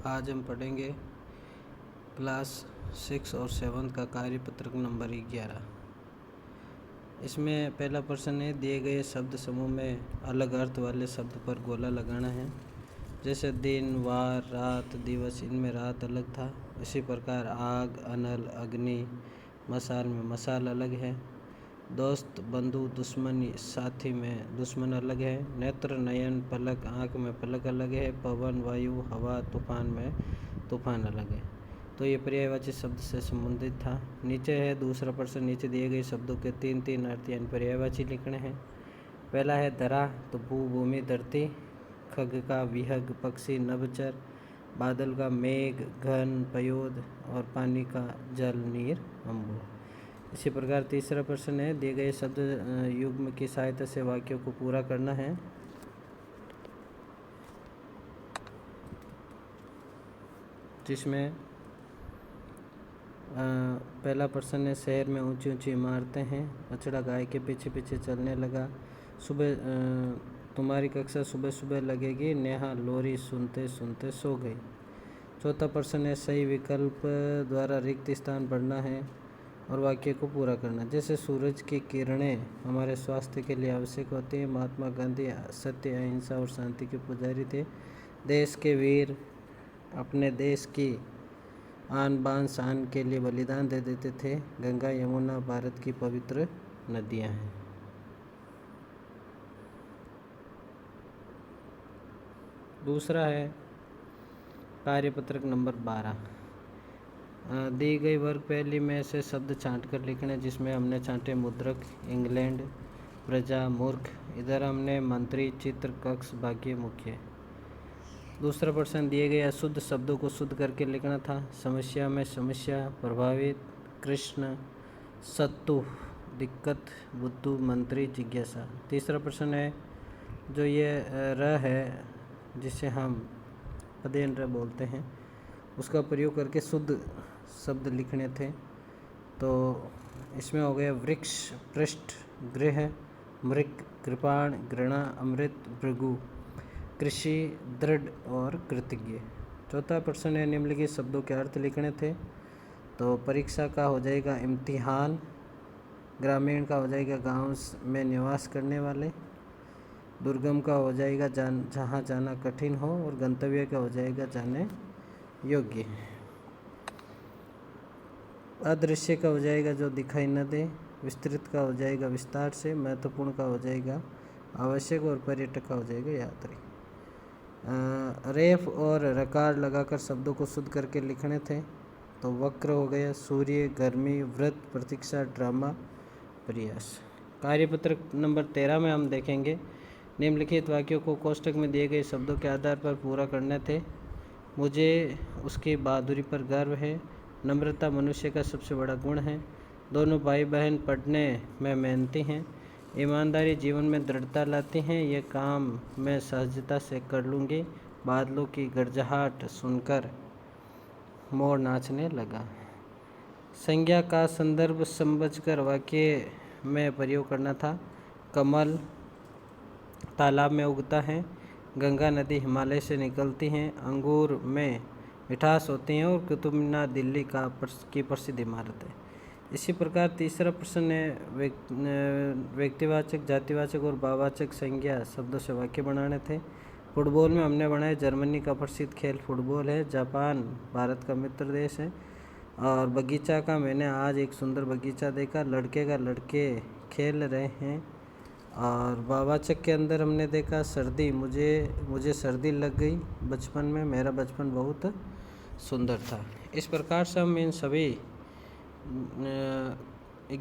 आज हम पढ़ेंगे क्लास 6 और 7 का कार्यपत्रक नंबर 11। इसमें पहला प्रश्न है, दिए गए शब्द समूह में अलग अर्थ वाले शब्द पर गोला लगाना है। जैसे दिन, वार, रात, दिवस, इनमें रात अलग था। इसी प्रकार आग, अनल, अग्नि, मसाल में मसाल अलग है। दोस्त, बंधु, दुश्मनी, साथी में दुश्मन अलग है। नेत्र, नयन, पलक, आँख में पलक अलग है। पवन, वायु, हवा, तूफान में तूफान अलग है। तो ये पर्यायवाची शब्द से संबंधित था। नीचे है दूसरा प्रश्न, नीचे दिए गए शब्दों के तीन अर्थ यानी पर्यायवाची लिखने हैं। पहला है धरा, तो भू, भूमि, धरती। खग का विहग, पक्षी, नभचर। बादल का मेघ, घन, पयोद। और पानी का जल, नीर, अम्बु। इसी प्रकार तीसरा प्रश्न है, दिए गए शब्द युग्म की सहायता से वाक्यों को पूरा करना है। जिसमें पहला प्रश्न है, शहर में ऊंची ऊंची इमारतें हैं। बछड़ा गाय के पीछे पीछे चलने लगा। सुबह तुम्हारी कक्षा सुबह सुबह लगेगी। नेहा लोरी सुनते सुनते सो गई। चौथा प्रश्न है, सही विकल्प द्वारा रिक्त स्थान भरना है और वाक्य को पूरा करना। जैसे सूरज की किरणें हमारे स्वास्थ्य के लिए आवश्यक होती हैं। महात्मा गांधी सत्य, अहिंसा और शांति के पुजारी थे। देश के वीर अपने देश की आन बान शान के लिए बलिदान दे देते थे। गंगा यमुना भारत की पवित्र नदियां हैं। दूसरा है कार्यपत्रक नंबर 12। दी गई वर्ग पहली में से शब्द छांट कर लिखने, जिसमें हमने छांटे मुद्रक, इंग्लैंड, प्रजा, मूर्ख। इधर हमने मंत्री, चित्र, कक्ष, भाग्य, मुख्य। दूसरा प्रश्न, दिए गए अशुद्ध शब्दों को शुद्ध करके लिखना था। समस्या में समस्या, प्रभावित, कृष्ण, सत्तु, दिक्कत, बुद्धू, मंत्री, जिज्ञासा। तीसरा प्रश्न है, जो ये र है जिसे हम पदेन र बोलते हैं, उसका प्रयोग करके शुद्ध शब्द लिखने थे। तो इसमें हो गया वृक्ष, पृष्ठ, गृह, मृग, कृपाण, घृणा, अमृत, भृगु, कृषि, दृढ़ और कृतज्ञ। चौथा प्रश्न है, निम्नलिखित शब्दों के अर्थ लिखने थे। तो परीक्षा का हो जाएगा इम्तिहान। ग्रामीण का हो जाएगा गांव में निवास करने वाले। दुर्गम का हो जाएगा जहाँ जाना कठिन हो। और गंतव्य का हो जाएगा जाने योग्य। अदृश्य का हो जाएगा जो दिखाई न दे। विस्तृत का हो जाएगा विस्तार से। महत्वपूर्ण का हो जाएगा आवश्यक। और पर्यटक का हो जाएगा यात्री। रेफ और रकार लगाकर शब्दों को शुद्ध करके लिखने थे। तो वक्र हो गया, सूर्य, गर्मी, व्रत, प्रतीक्षा, ड्रामा, प्रयास। कार्यपत्रक नंबर 13 में हम देखेंगे, निम्नलिखित वाक्यों को कोष्टक में दिए गए शब्दों के आधार पर पूरा करने थे। मुझे उसकी बहादुरी पर गर्व है। नम्रता मनुष्य का सबसे बड़ा गुण है। दोनों भाई बहन पढ़ने में मेहनती हैं। ईमानदारी जीवन में दृढ़ता लाती हैं। ये काम मैं सहजता से कर लूँगी। बादलों की गरजाहट सुनकर मोर नाचने लगा। संज्ञा का संदर्भ समझकर वाक्य में प्रयोग करना था। कमल तालाब में उगता है। गंगा नदी हिमालय से निकलती हैं। अंगूर में मिठास होती हैं। और कुतुब मीनार दिल्ली की प्रसिद्ध इमारत है। इसी प्रकार तीसरा प्रश्न है, व्यक्तिवाचक, जातिवाचक और भाववाचक संज्ञा शब्दों से वाक्य बनाने थे। फुटबॉल में हमने बनाया, जर्मनी का प्रसिद्ध खेल फुटबॉल है। जापान भारत का मित्र देश है। और बगीचा का, मैंने आज एक सुंदर बगीचा देखा। लड़के का, लड़के खेल रहे हैं। और भाववाचक के अंदर हमने देखा सर्दी, मुझे सर्दी लग गई बचपन में, मेरा बचपन बहुत सुंदर था। इस प्रकार से हम इन सभी